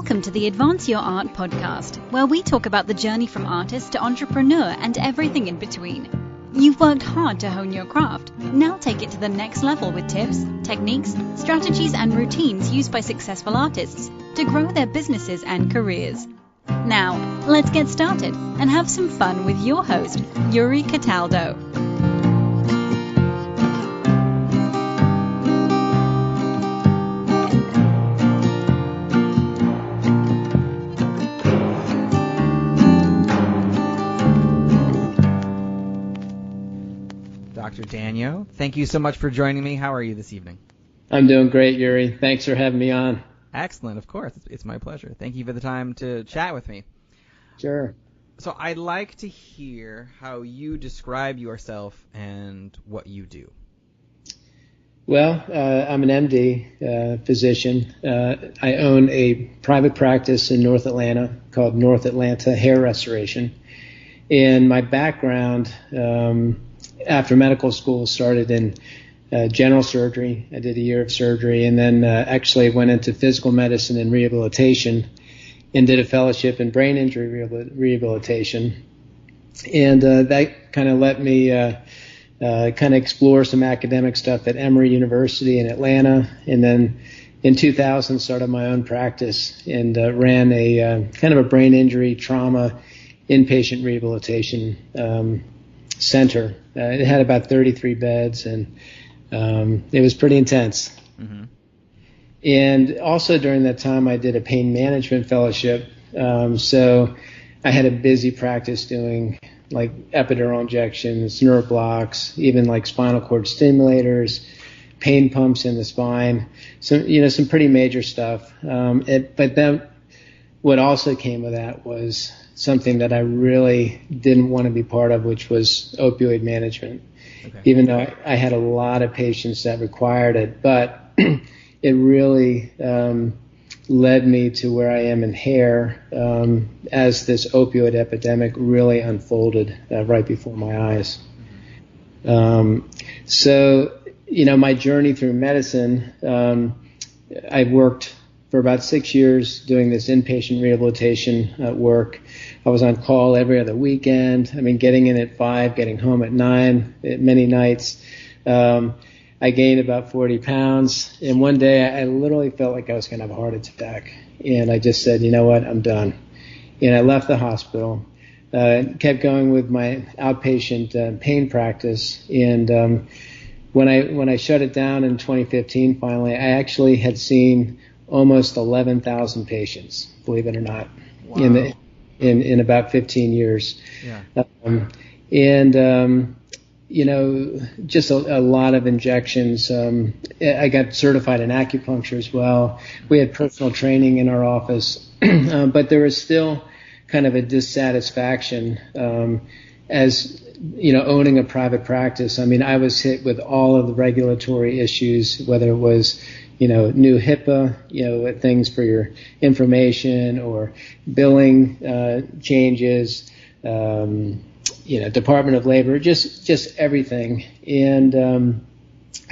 Welcome to the Advance Your Art podcast, where we talk about the journey from artist to entrepreneur and everything in between. You've worked hard to hone your craft. Now take it to the next level with tips, techniques, strategies, and routines used by successful artists to grow their businesses and careers. Now, let's get started and have some fun with your host, Yuri Cataldo. Dr. Danyo, thank you so much for joining me. How are you this evening? I'm doing great, Yuri. Thanks for having me on. Excellent, of course. It's my pleasure. Thank you for the time to chat with me. Sure. So I'd like to hear how you describe yourself and what you do. Well, I'm an MD, physician. I own a private practice in North Atlanta called North Atlanta Hair Restoration. And my background after medical school started in general surgery. I did a year of surgery and then actually went into physical medicine and rehabilitation and did a fellowship in brain injury rehabilitation. And that kind of let me kind of explore some academic stuff at Emory University in Atlanta. And then in 2000 started my own practice and ran a kind of a brain injury trauma inpatient rehabilitation center. It had about 33 beds, and it was pretty intense. Mm-hmm. And also during that time, I did a pain management fellowship. So I had a busy practice doing like epidural injections, nerve blocks, even like spinal cord stimulators, pain pumps in the spine. So, some pretty major stuff. But then what also came with that was something that I really didn't want to be part of, which was opioid management. Okay. Even though I had a lot of patients that required it, but it really led me to where I am in hair as this opioid epidemic really unfolded right before my eyes. So, my journey through medicine, I worked for about 6 years doing this inpatient rehabilitation work. I was on call every other weekend. Getting in at 5, getting home at 9, many nights. I gained about 40 pounds. And one day I literally felt like I was going to have a heart attack. And I just said, you know what, I'm done. And I left the hospital, kept going with my outpatient pain practice. And when I shut it down in 2015, finally, I actually had seen almost 11,000 patients, believe it or not, wow. in about 15 years. Yeah. Just a lot of injections. I got certified in acupuncture as well. We had personal training in our office, but there was still kind of a dissatisfaction as owning a private practice. I was hit with all of the regulatory issues, whether it was new HIPAA, things for your information or billing changes, Department of Labor, just everything. And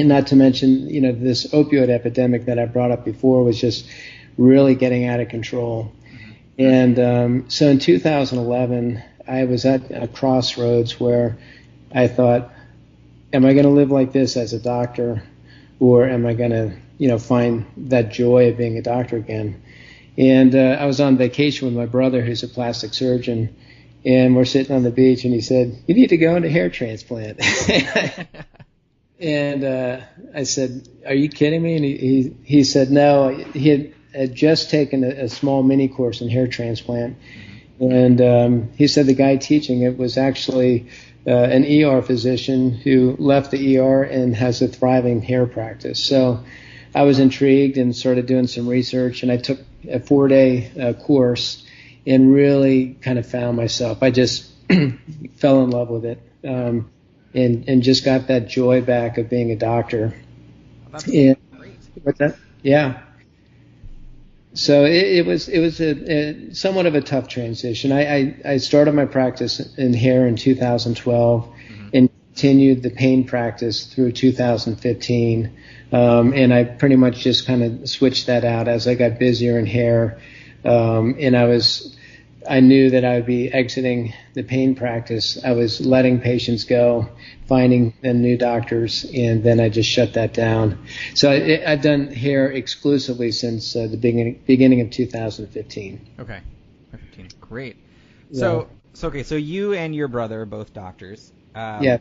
not to mention, this opioid epidemic that I brought up before was just really getting out of control. And so in 2011, I was at a crossroads where I thought, am I going to live like this as a doctor, or am I going to find that joy of being a doctor again? And I was on vacation with my brother, who's a plastic surgeon, and we're sitting on the beach, and he said, you need to go into hair transplant. And I said, are you kidding me? And he said no. He had just taken a small mini course in hair transplant, and he said the guy teaching it was actually an ER physician who left the ER and has a thriving hair practice. So I was intrigued and started doing some research, and I took a 4-day course and really kind of found myself. I just fell in love with it and just got that joy back of being a doctor. That's great. What's that? Yeah. So it was a somewhat of a tough transition. I started my practice in hair in 2012 and continued the pain practice through 2015. And I pretty much just kind of switched that out as I got busier in hair. And I knew that I would be exiting the pain practice. I was letting patients go, finding new doctors, and then I just shut that down. So I've done hair exclusively since the beginning of 2015. Okay, 15. Great. Yeah. So you and your brother are both doctors. Yeah.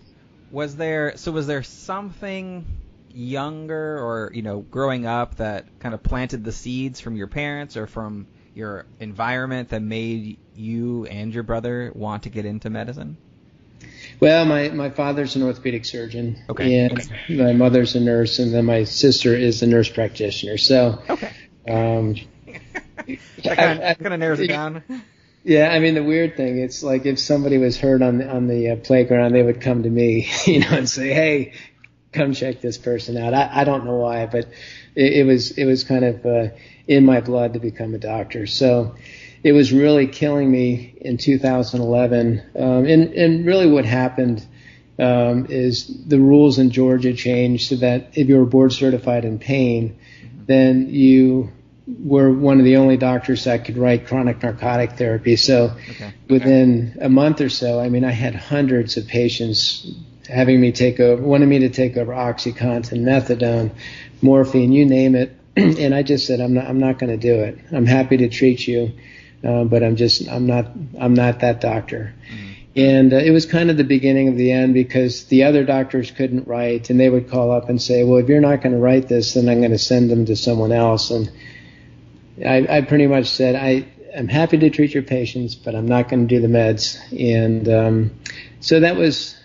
Was there something younger or, growing up that kind of planted the seeds from your parents or from your environment that made you and your brother want to get into medicine? Well, my father's an orthopedic surgeon, okay. And my mother's a nurse, and then my sister is a nurse practitioner. So, okay. That kind of narrows it down. Yeah, I mean, the weird thing, it's like if somebody was hurt on the playground, they would come to me, and say, "Hey, come check this person out." I don't know why, but it was kind of in my blood to become a doctor. So it was really killing me in 2011. And really what happened is the rules in Georgia changed so that if you were board certified in pain, then you were one of the only doctors that could write chronic narcotic therapy. So within a month or so, I mean, I had hundreds of patients wanting me to take over OxyContin, methadone, morphine, you name it. And I just said, I'm not going to do it. I'm happy to treat you, but I'm not that doctor. And it was kind of the beginning of the end because the other doctors couldn't write, and they would call up and say, well, if you're not going to write this, then I'm going to send them to someone else. And I pretty much said, I'm happy to treat your patients, but I'm not going to do the meds. And so that was,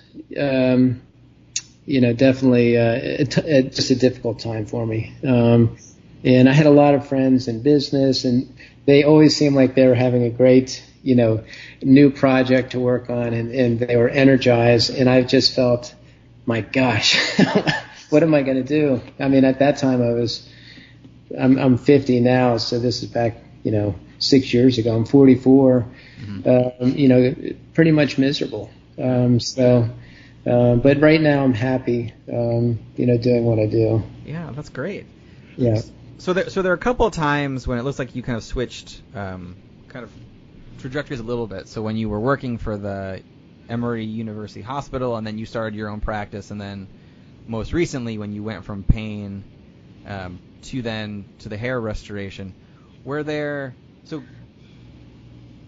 definitely just a difficult time for me. And I had a lot of friends in business, and they always seemed like they were having a great, new project to work on, and they were energized. And I just felt, my gosh, what am I going to do? I mean, at that time I'm 50 now, so this is back, 6 years ago. I'm 44, pretty much miserable. But right now I'm happy, doing what I do. Yeah, that's great. Yeah. So there are a couple of times when it looks like you kind of switched kind of trajectories a little bit. So when you were working for the Emory University Hospital, and then you started your own practice, and then most recently when you went from pain to the hair restoration,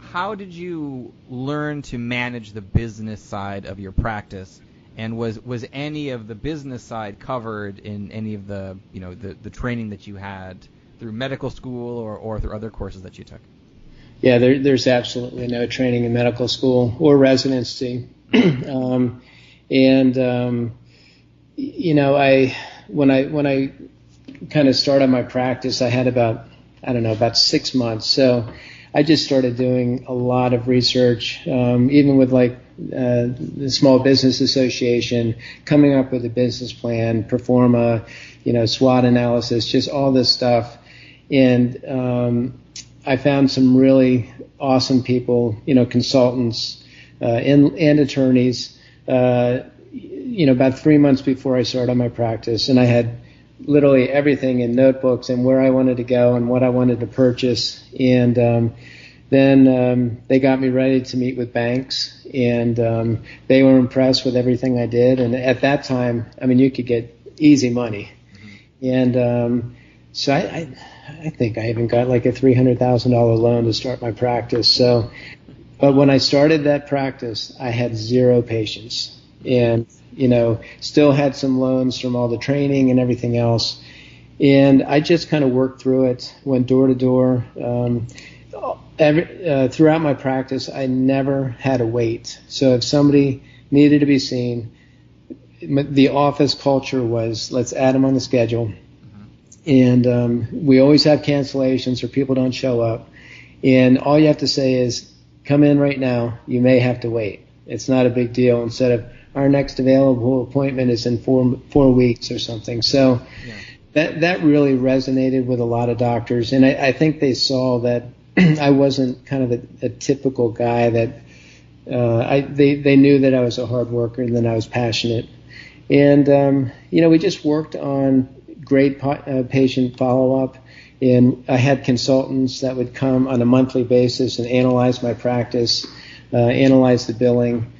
how did you learn to manage the business side of your practice? And was any of the business side covered in any of the the training that you had through medical school or through other courses that you took? Yeah, there's absolutely no training in medical school or residency. When I kind of started my practice, I had about 6 months. So I just started doing a lot of research, even with the Small Business Association, coming up with a business plan, perform a, SWOT analysis, just all this stuff. And I found some really awesome people, consultants and attorneys, about 3 months before I started my practice. And I had literally everything in notebooks and where I wanted to go and what I wanted to purchase. And then they got me ready to meet with banks, and they were impressed with everything I did. And at that time, I mean, you could get easy money. And so I think I even got like a $300,000 loan to start my practice. So, but when I started that practice, I had 0 patients, and still had some loans from all the training and everything else. And I just kind of worked through it, went door to door. Throughout my practice, I never had a wait. So if somebody needed to be seen, the office culture was, let's add them on the schedule. And we always have cancellations or people don't show up. And all you have to say is, come in right now. You may have to wait. It's not a big deal. Instead of, our next available appointment is in 4 weeks or something. So that really resonated with a lot of doctors. And I think they saw that I wasn't kind of a typical guy that they knew that I was a hard worker and that I was passionate. And we just worked on great patient follow-up, and I had consultants that would come on a monthly basis and analyze my practice, analyze the billing,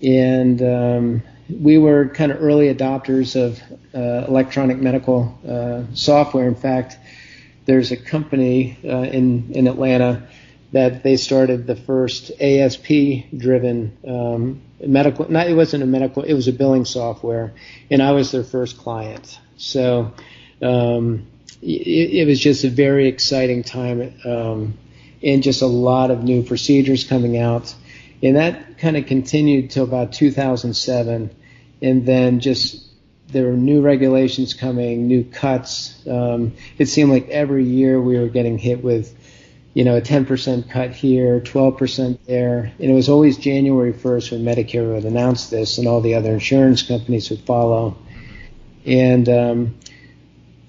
and we were kind of early adopters of electronic medical software. In fact, there's a company in Atlanta that they started the first ASP-driven medical. It wasn't a medical; it was a billing software, and I was their first client. So it was just a very exciting time, and just a lot of new procedures coming out, and that kind of continued till about 2007, and then just there were new regulations coming, new cuts. It seemed like every year we were getting hit with, a 10% cut here, 12% there. And it was always January 1st when Medicare would announce this and all the other insurance companies would follow. And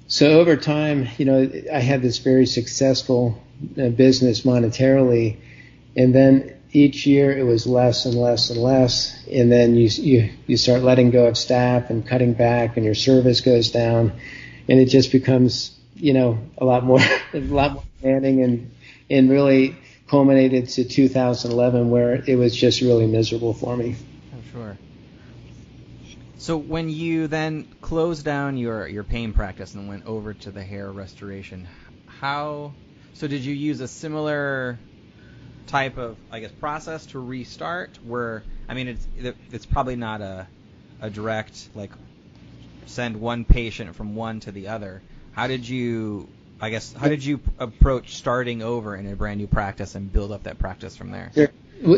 so over time, I had this very successful business monetarily. And then each year it was less and less and less. And then you start letting go of staff and cutting back, and your service goes down. And it just becomes, a lot more demanding, and really culminated to 2011 where it was just really miserable for me. Oh, sure. So when you then closed down your pain practice and went over to the hair restoration, so did you use a similar type of, process to restart? Where, it's probably not a direct, send one patient from one to the other. How did you approach starting over in a brand new practice and build up that practice from there? Sure.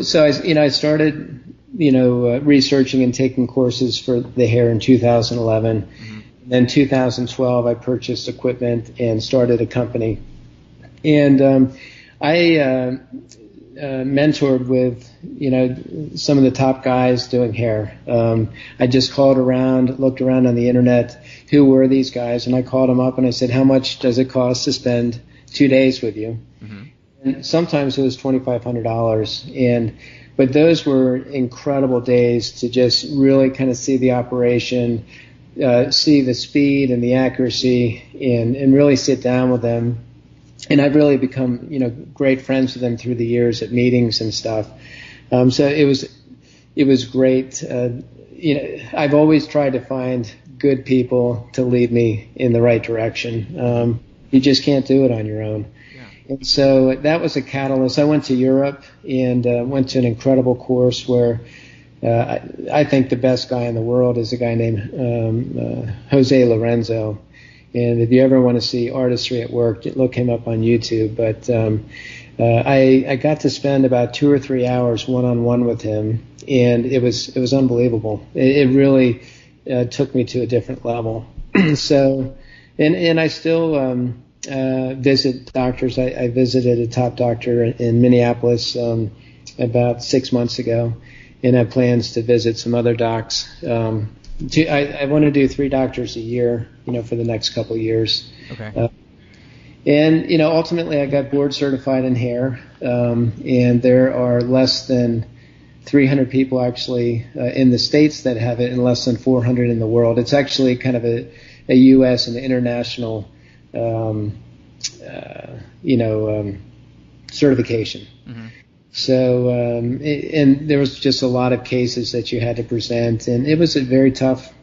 So I started, researching and taking courses for the hair in 2011. Mm-hmm. Then 2012, I purchased equipment and started a company. And I mentored with, some of the top guys doing hair. I just called around, looked around on the internet, who were these guys, and I called them up and I said, how much does it cost to spend 2 days with you? Mm-hmm. And sometimes it was $2,500, but those were incredible days to just really kind of see the operation, see the speed and the accuracy, and really sit down with them. And I've really become, great friends with them through the years at meetings and stuff. So it was great. I've always tried to find good people to lead me in the right direction. You just can't do it on your own. Yeah. And so that was a catalyst. I went to Europe and went to an incredible course where I think the best guy in the world is a guy named Jose Lorenzo. And if you ever want to see artistry at work, look him up on YouTube. But I got to spend about 2 or 3 hours one-on-one with him, and it was unbelievable. It really took me to a different level. So, and I still visit doctors. I visited a top doctor in Minneapolis about 6 months ago, and I have plans to visit some other docs. I want to do 3 doctors a year, for the next couple of years. Okay. And ultimately I got board certified in hair, and there are less than 300 people actually in the States that have it, and less than 400 in the world. It's actually kind of a U.S. and international, certification. Mm-hmm. So, and there was just a lot of cases that you had to present, and it was a very tough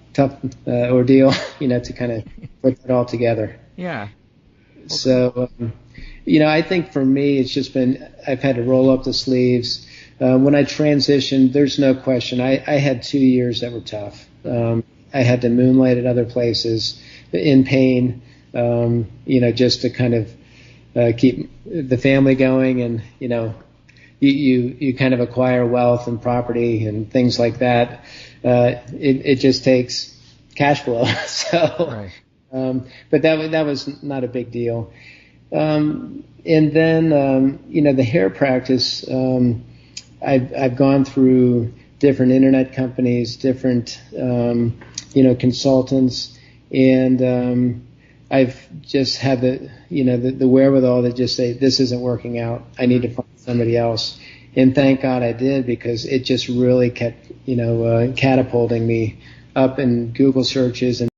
ordeal, to kind of put it all together. Yeah. Okay. So, I think for me, it's just been, I've had to roll up the sleeves. When I transitioned, there's no question. I had 2 years that were tough. I had to moonlight at other places in pain, just to kind of keep the family going, and, you kind of acquire wealth and property and things like that. It just takes cash flow. So, right. But that was not a big deal. And then, the hair practice, I've gone through different internet companies, different, consultants, and, I've just had the wherewithal to just say, this isn't working out. I need to find somebody else. And thank God I did, because it just really kept, catapulting me up in Google searches and